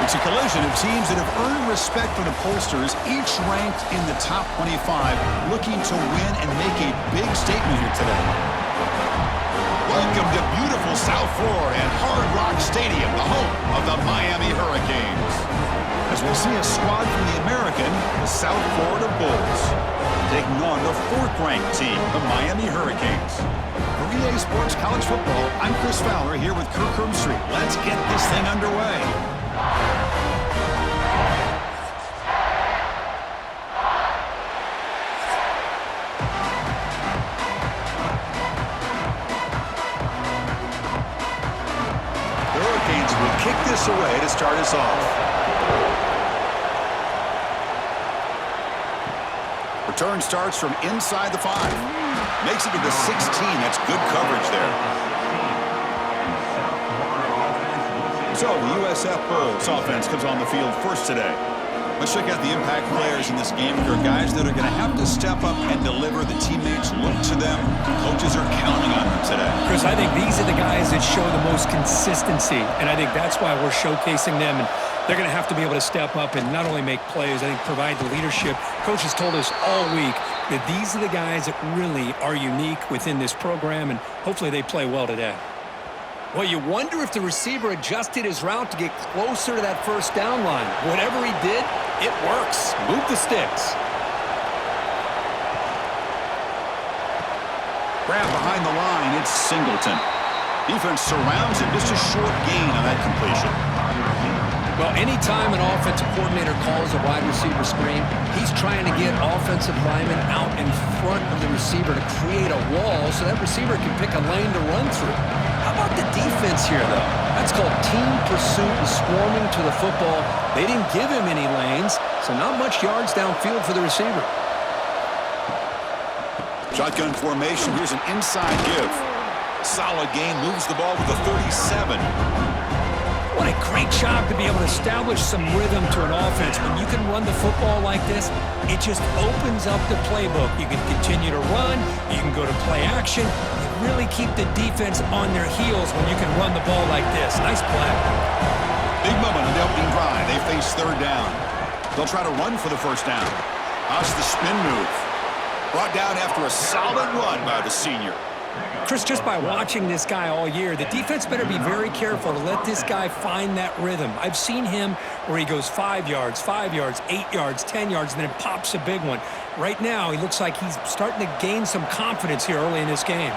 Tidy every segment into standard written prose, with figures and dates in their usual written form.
It's a collision of teams that have earned respect from the pollsters, each ranked in the top 25, looking to win and make a big statement here today. Welcome to beautiful South Florida and Hard Rock Stadium, the home of the Miami Hurricanes. As we'll see a squad from the American, the South Florida Bulls, taking on the fourth-ranked team, the Miami Hurricanes. For EA Sports College Football, I'm Chris Fowler here with Kirk Herbstreit. Let's get this thing underway. The Hurricanes will kick this away to start us off. Return starts from inside the 5. Makes it to the 16. That's good coverage there. So the USF Bulls offense comes on the field first today. Let's check out the impact players in this game. There are guys that are going to have to step up and deliver. The teammates look to them. Coaches are counting on them today. Chris, I think these are the guys that show the most consistency, and I think that's why we're showcasing them. And they're going to have to be able to step up and not only make plays, I think provide the leadership. Coaches told us all week that these are the guys that really are unique within this program, and hopefully they play well today. Well, you wonder if the receiver adjusted his route to get closer to that first down line. Whatever he did, it works. Move the sticks. Grab behind the line, it's Singleton. Defense surrounds him, just a short gain on that completion. Well, anytime an offensive coordinator calls a wide receiver screen, he's trying to get offensive linemen out in front of the receiver to create a wall so that receiver can pick a lane to run through. How about the defense here, though? That's called team pursuit and swarming to the football. They didn't give him any lanes, so not much yards downfield for the receiver. Shotgun formation, here's an inside give. Solid gain, moves the ball with a 37. What a great job to be able to establish some rhythm to an offense. When you can run the football like this, it just opens up the playbook. You can continue to run. You can go to play action. You really keep the defense on their heels when you can run the ball like this. Nice play. Big moment on the opening drive. They face third down. They'll try to run for the first down. How's the spin move? Brought down after a solid run by the senior. Chris, just by watching this guy all year, the defense better be very careful to let this guy find that rhythm. I've seen him where he goes 5 yards, 5 yards, 8 yards, 10 yards, and then it pops a big one. Right now, he looks like he's starting to gain some confidence here early in this game.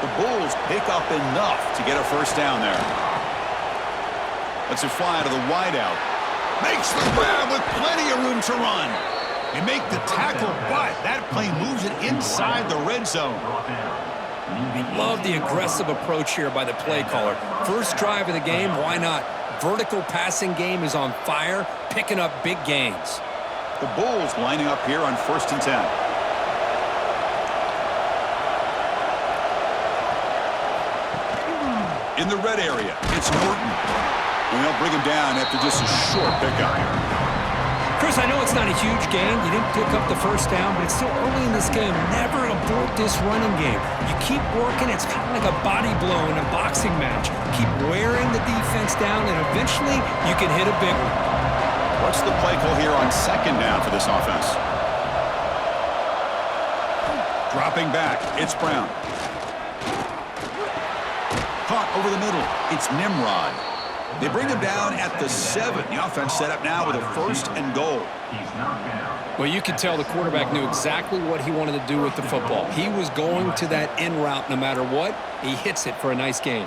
The Bulls pick up enough to get a first down there. Let's it fly to the wideout. Makes the grab with plenty of room to run. They make the tackle, but that play moves it inside the red zone. Love the aggressive approach here by the play caller. First drive of the game, why not? Vertical passing game is on fire, picking up big gains. The Bulls lining up here on 1st and 10. In the red area, it's Norton. And they'll bring him down after just a short pickup. Chris, I know it's not a huge gain. You didn't pick up the first down, but it's still early in this game. Never abort this running game. You keep working. It's kind of like a body blow in a boxing match. Keep wearing the defense down, and eventually you can hit a big one. What's the play call here on second down for this offense? Dropping back, it's Brown. Caught over the middle, it's Nimrod. They bring him down at the 7. The offense set up now with a 1st and goal. Well, you could tell the quarterback knew exactly what he wanted to do with the football. He was going to that in route no matter what. He hits it for a nice gain.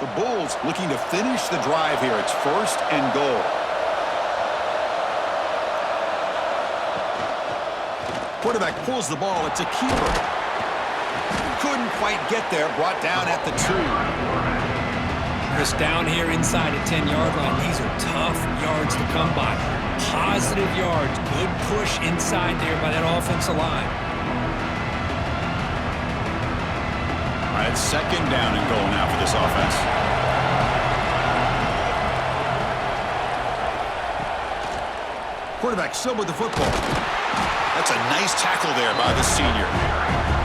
The Bulls looking to finish the drive here. It's 1st and goal. Quarterback pulls the ball. It's a keeper. Couldn't quite get there. Brought down at the 2. Chris, down here inside a 10-yard line. These are tough yards to come by. Positive yards. Good push inside there by that offensive line. All right, 2nd down and goal now for this offense. Quarterback still with the football. That's a nice tackle there by the senior.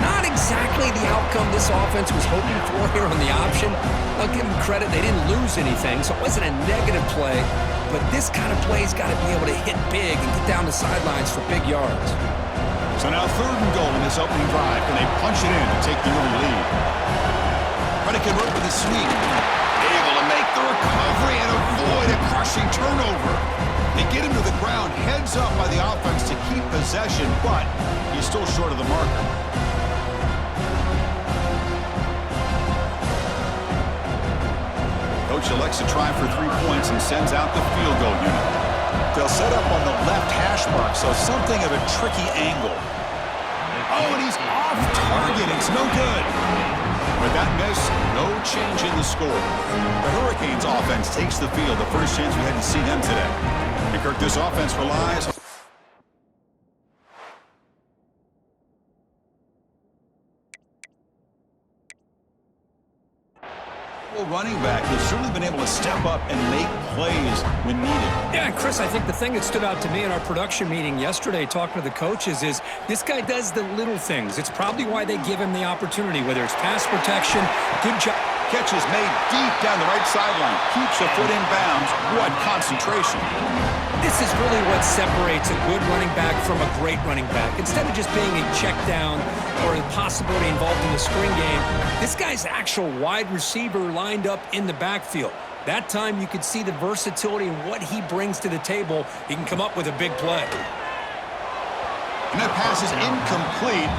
Not exactly the outcome this offense was hoping for here on the option. I'll give them credit. They didn't lose anything, so it wasn't a negative play. But this kind of play's got to be able to hit big and get down the sidelines for big yards. So now 3rd and goal in this opening drive. Can they punch it in to take the early lead? Predicate work with a sweep. Able to make the recovery and avoid a crushing turnover. They get him to the ground, heads up by the offense to keep possession, but he's still short of the marker. Coach elects to try for 3 points and sends out the field goal unit. They'll set up on the left hash mark, so something of a tricky angle. Oh, and he's off target. It's no good. With that miss, no change in the score. The Hurricanes offense takes the field, the first chance we had to see them today. And Kirk, this offense relies on running back who's certainly been able to step up and make plays when needed. Yeah, and Chris, I think the thing that stood out to me in our production meeting yesterday talking to the coaches is this guy does the little things. It's probably why they give him the opportunity, whether it's pass protection, good job. Catch is made deep down the right sideline. Keeps a foot in bounds. What concentration. This is really what separates a good running back from a great running back. Instead of just being a check down or a possibility involved in the screen game, this guy's actual wide receiver lined up in the backfield. That time you could see the versatility and what he brings to the table. He can come up with a big play. And that pass is incomplete.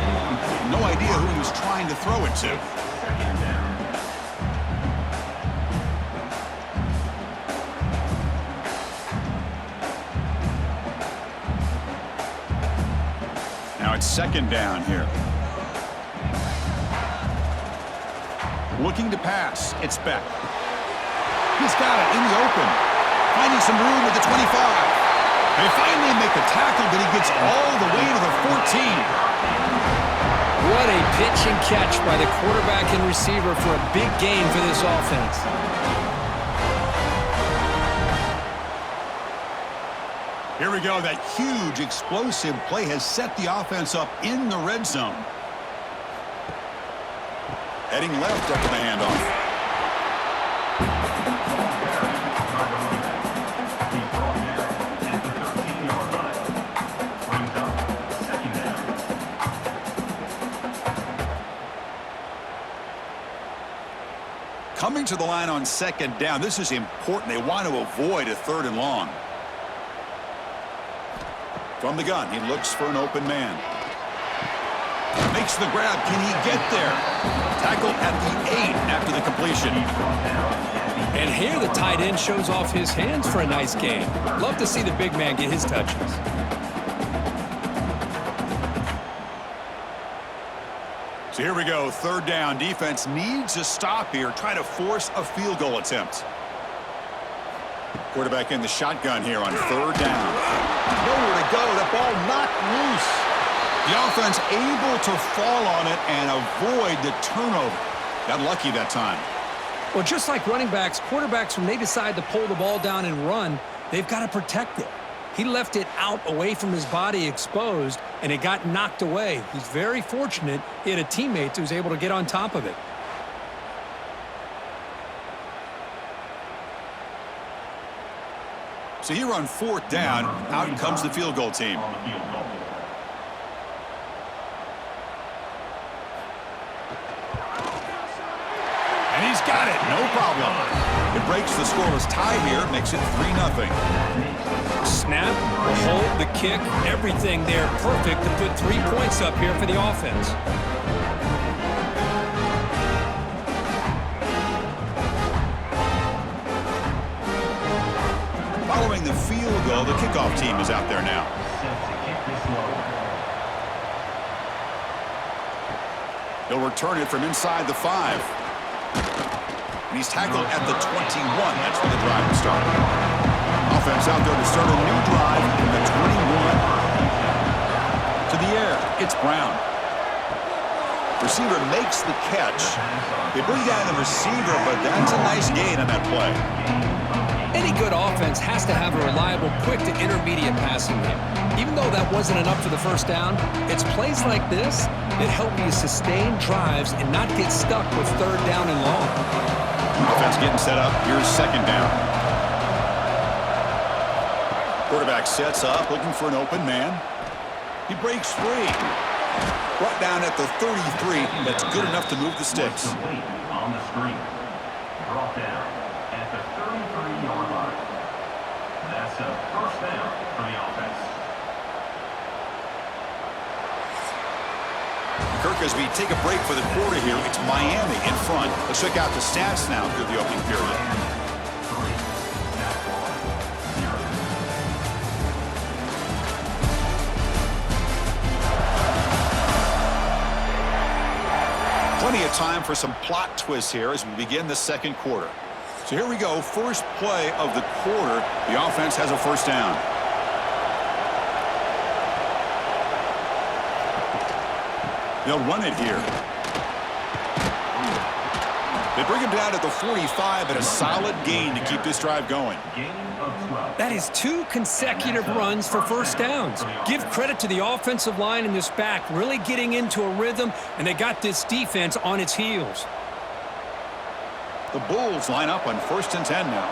No idea who he was trying to throw it to. Now it's 2nd down here. Looking to pass. It's Beck. He's got it in the open. Finding some room at the 25. They finally make the tackle, but he gets all the way to the 14. What a pitch and catch by the quarterback and receiver for a big gain for this offense. Here we go. That huge, explosive play has set the offense up in the red zone. Heading left after the handoff. Coming to the line on 2nd down. This is important. They want to avoid a 3rd and long. From the gun, he looks for an open man. Makes the grab. Can he get there? Tackle at the 8 after the completion. And here the tight end shows off his hands for a nice game. Love to see the big man get his touches. So here we go. 3rd down. Defense needs a stop here. Try to force a field goal attempt. Quarterback in the shotgun here on 3rd down. Nowhere to go. The ball knocked loose. The offense able to fall on it and avoid the turnover. Got lucky that time. Well, just like running backs, quarterbacks, when they decide to pull the ball down and run, they've got to protect it. He left it out away from his body exposed, and it got knocked away. He's very fortunate he had a teammate who was able to get on top of it. So here on 4th down, out comes the field goal team. And he's got it, no problem. It breaks the scoreless tie here, makes it 3-0. Snap, the hold, the kick, everything there perfect to put 3 points up here for the offense. Following the field goal, the kickoff team is out there now. He'll return it from inside the 5. And he's tackled at the 21. That's where the drive will start. Offense out there to start a new drive from the 21. To the air, it's Brown. Receiver makes the catch. They bring down the receiver, but that's a nice gain on that play. And Any good offense has to have a reliable, quick to intermediate passing game. Even though that wasn't enough for the first down, it's plays like this that help you sustain drives and not get stuck with third down and long. Offense getting set up. Here's second down. Quarterback sets up, looking for an open man. He breaks free. Brought down at the 33. That's good enough to move the sticks. On the screen. Brought down at the 33-yard line. That's a first down for the offense. Kirk, as we take a break for the quarter here, it's Miami in front. Let's check out the stats now through the opening period. Plenty of time for some plot twists here as we begin the second quarter. So here we go, first play of the quarter. The offense has a first down. They'll run it here. They bring him down at the 45, and a solid gain to keep this drive going. That is 2 consecutive runs for first downs. Give credit to the offensive line and this back really getting into a rhythm, and they got this defense on its heels. The Bulls line up on 1st and 10 now.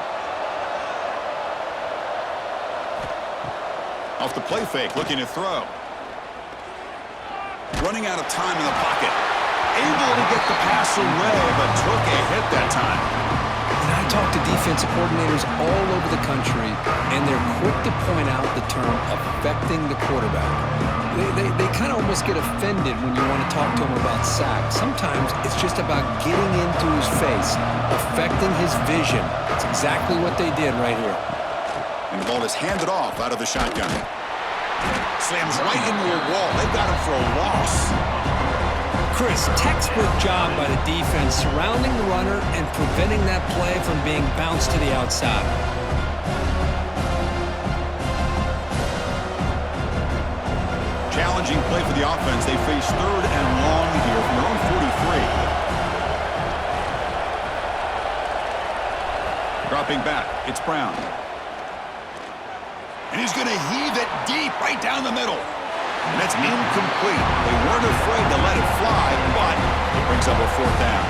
Off the play fake, looking to throw. Running out of time in the pocket. Able to get the pass away, but took a hit that time. And I talk to defensive coordinators all over the country, and they're quick to point out the term affecting the quarterback. They kind of almost get offended when you want to talk to them about sacks. Sometimes it's just about getting into his face, affecting his vision. It's exactly what they did right here. And the ball is handed off out of the shotgun. Slams right into a wall. They've got him for a loss. Chris, textbook job by the defense surrounding the runner and preventing that play from being bounced to the outside. Challenging play for the offense. They face 3rd and long here from their own 43. Dropping back, it's Brown. And he's going to heave it deep right down the middle. And that's incomplete. They weren't afraid to let it fly, but it brings up a 4th down.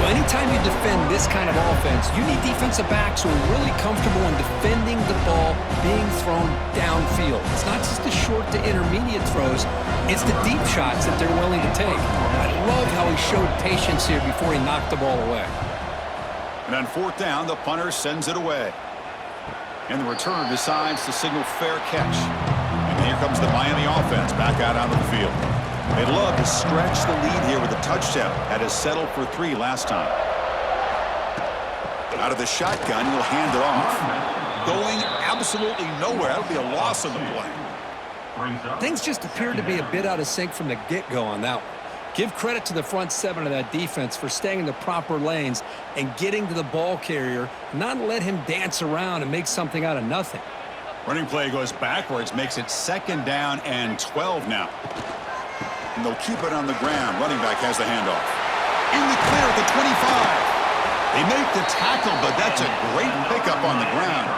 Well, anytime you defend this kind of offense, you need defensive backs who are really comfortable in defending the ball being thrown downfield. It's not just the short to intermediate throws, it's the deep shots that they're willing to take. I love how he showed patience here before he knocked the ball away. And on 4th down, the punter sends it away. And the returner decides to signal fair catch. And here comes the Miami offense back out onto the field. They'd love to stretch the lead here with a touchdown. Had to settle for 3 last time. Out of the shotgun, he'll hand it off. Going absolutely nowhere. That'll be a loss on the play. Things just appeared to be a bit out of sync from the get-go on that one. Give credit to the front 7 of that defense for staying in the proper lanes and getting to the ball carrier, not let him dance around and make something out of nothing. Running play goes backwards, makes it 2nd down and 12 now. And they'll keep it on the ground. Running back has the handoff. In the clear at the 25. They make the tackle, but that's a great pickup on the ground.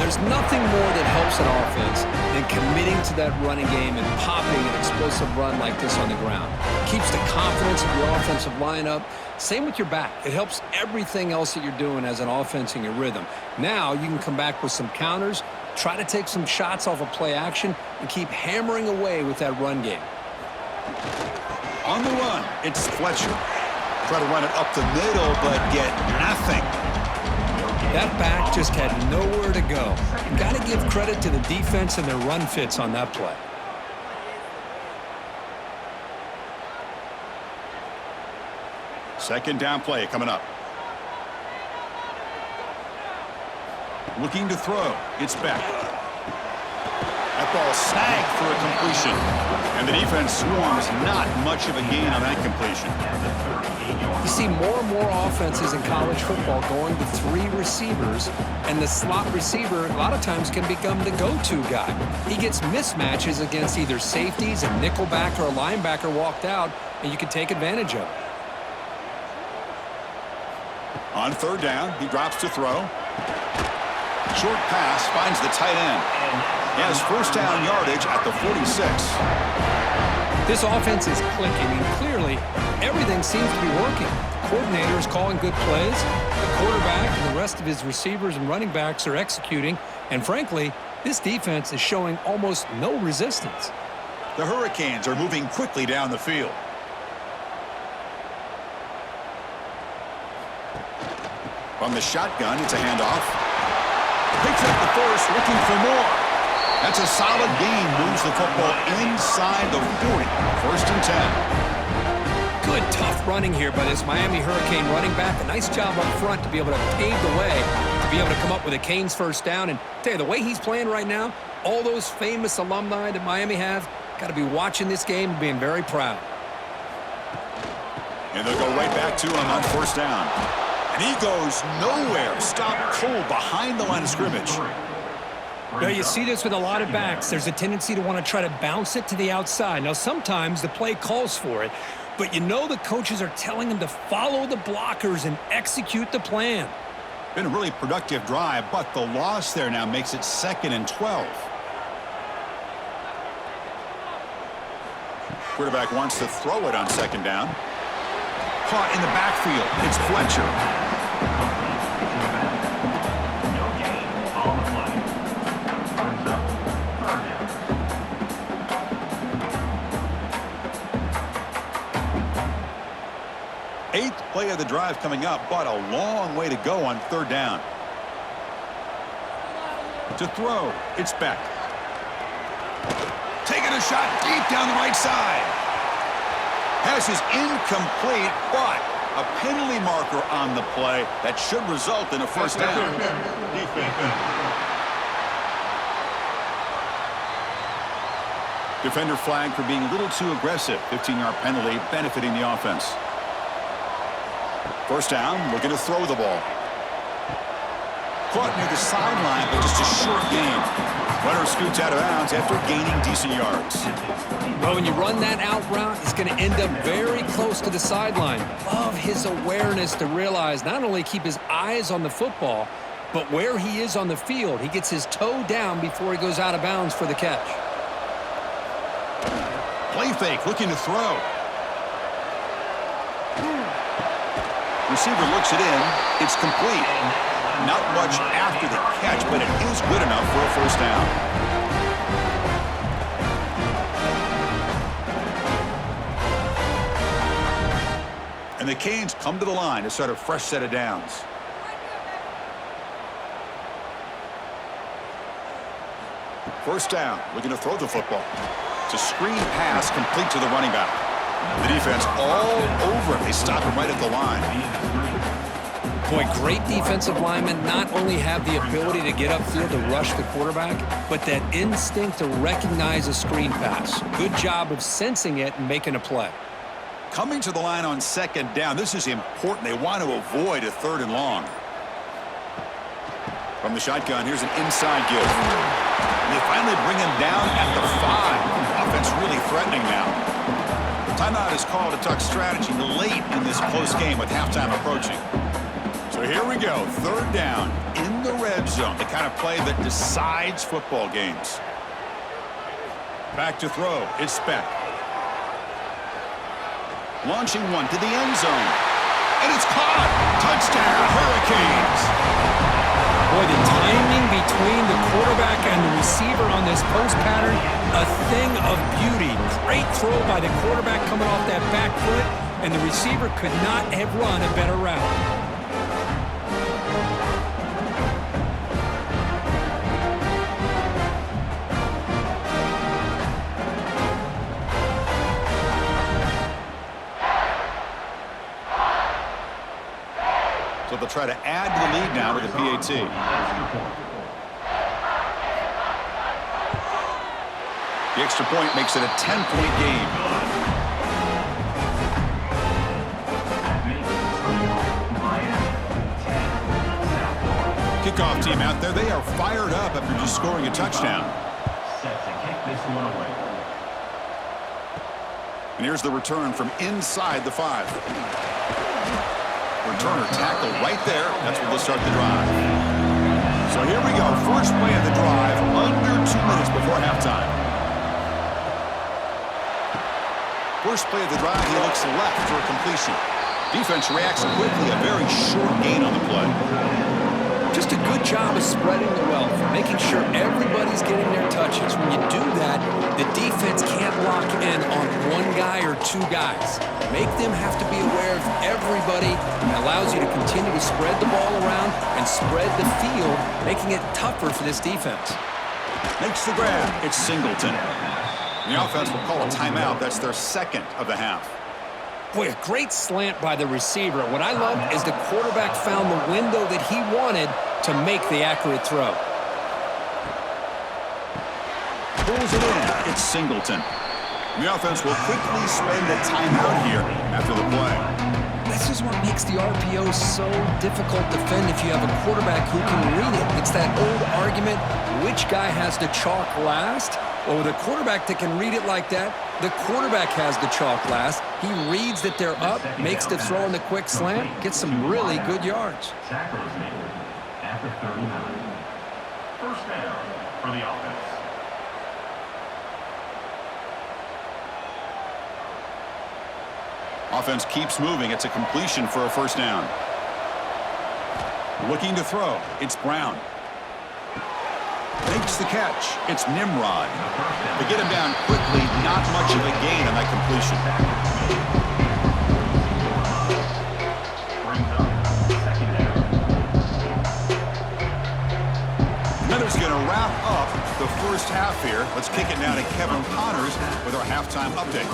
There's nothing more that helps an offense than committing to that running game and popping an explosive run like this on the ground. Keeps the confidence of your offensive lineup. Same with your back. It helps everything else that you're doing as an offense in your rhythm. Now you can come back with some counters, try to take some shots off of play action, and keep hammering away with that run game. On the run, it's Fletcher. Try to run it up the middle, but get nothing. That back just had nowhere to go. You've got to give credit to the defense and their run fits on that play. Second down play coming up. Looking to throw. It's Beck. That ball snagged for a completion. And the defense swarms not much of a gain on that completion. You see more and more offenses in college football going to 3 receivers, and the slot receiver a lot of times can become the go-to guy. He gets mismatches against either safeties, a nickelback, or a linebacker walked out, and you can take advantage of it. On 3rd down, he drops to throw. Short pass finds the tight end. He has first down yardage at the 46. This offense is clicking, and clearly everything seems to be working. The coordinator is calling good plays. The quarterback and the rest of his receivers and running backs are executing. And frankly, this defense is showing almost no resistance. The Hurricanes are moving quickly down the field. From the shotgun, it's a handoff. Picks up the first, looking for more. That's a solid gain. Moves the football inside the 40. First and 10. Good, tough running here by this Miami Hurricane running back. A nice job up front to be able to pave the way, to be able to come up with a Canes first down. And tell you, the way he's playing right now, all those famous alumni that Miami have, got to be watching this game and being very proud. And they'll go right back to him on first down. And he goes nowhere. Stopped cold behind the line of scrimmage. Now, you see this with a lot of backs. There's a tendency to want to try to bounce it to the outside. Now, sometimes the play calls for it, but you know the coaches are telling them to follow the blockers and execute the plan. Been a really productive drive, but the loss there now makes it 2nd and 12. Quarterback wants to throw it on second down. Caught in the backfield. It's Fletcher. Eighth play of the drive coming up, but a long way to go on third down. To throw, it's Beck. Taking a shot deep down the right side. Pass is incomplete, but a penalty marker on the play that should result in a first down. Defender flagged for being a little too aggressive. 15-yard penalty benefiting the offense. First down, looking to throw the ball. Caught near the sideline, but just a short gain. Runner scoots out of bounds after gaining decent yards. Well, when you run that out route, he's going to end up very close to the sideline. Love his awareness to realize not only keep his eyes on the football, but where he is on the field. He gets his toe down before he goes out of bounds for the catch. Play fake, looking to throw. Receiver looks it in. It's complete. Not much after the catch, but it is good enough for a first down. And the Canes come to the line to start a fresh set of downs. First down, looking to throw the football. It's a screen pass complete to the running back. The defense all over him. They stop him right at the line. Boy, great defensive linemen not only have the ability to get upfield to rush the quarterback, but that instinct to recognize a screen pass. Good job of sensing it and making a play. Coming to the line on second down, this is important. They want to avoid a third and long. From the shotgun, here's an inside give. And they finally bring him down at the 5. Offense really threatening now. Timeout is called to talk strategy late in this close game with halftime approaching. So here we go, third down in the red zone, the kind of play that decides football games. Back to throw, it's Beck. Launching one to the end zone. And it's caught! Touchdown, Hurricanes! Boy, the timing between the quarterback and the receiver on this post pattern, a thing of beauty. Great throw by the quarterback coming off that back foot, and the receiver could not have run a better route. So they'll try to add to the lead now with the PAT. The extra point makes it a 10-point game. Kickoff team out there. They are fired up after just scoring a touchdown. Set to kick this one away. And here's the return from inside the 5. Returner tackle right there. That's where they'll start the drive. So here we go. First play of the drive, under 2 minutes before halftime. First play of the drive, he looks left for a completion. Defense reacts quickly, a very short gain on the play. Just a good job of spreading the wealth, making sure everybody's getting their touches. When you do that, the defense can't lock in on one guy or two guys. Make them have to be aware of everybody, and allows you to continue to spread the ball around and spread the field, making it tougher for this defense. Makes the grab. It's Singleton. The offense will call a timeout. That's their second of the half. Boy, a great slant by the receiver. What I love is the quarterback found the window that he wanted to make the accurate throw. Pulls it in. It's Singleton. The offense will quickly spend a timeout here after the play. This is what makes the RPO so difficult to defend if you have a quarterback who can read it. It's that old argument, which guy has the chalk last? Well, with a quarterback that can read it like that, the quarterback has the chalk last. He reads that they're up, makes the throw in the quick slant, gets some really good yards. Tackle is made at the 39. First down for the offense. Offense keeps moving. It's a completion for a first down. Looking to throw. It's Brown. Makes the catch. It's Nimrod. To get him down quickly, not much of a gain on that completion. Brings up second down. Leonard's going to wrap up the first half here. Let's kick it now to Kevin Connors with our halftime update.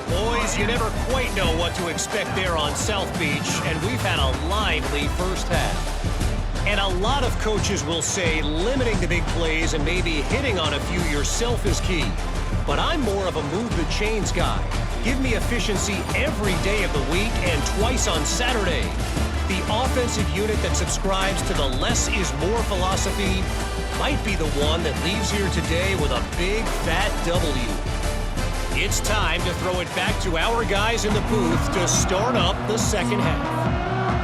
Boys, you never quite know what to expect there on South Beach, and we've had a lively first half. And a lot of coaches will say limiting the big plays and maybe hitting on a few yourself is key. But I'm more of a move the chains guy. Give me efficiency every day of the week and twice on Saturday. The offensive unit that subscribes to the less is more philosophy might be the one that leaves here today with a big fat W. It's time to throw it back to our guys in the booth to start up the second half.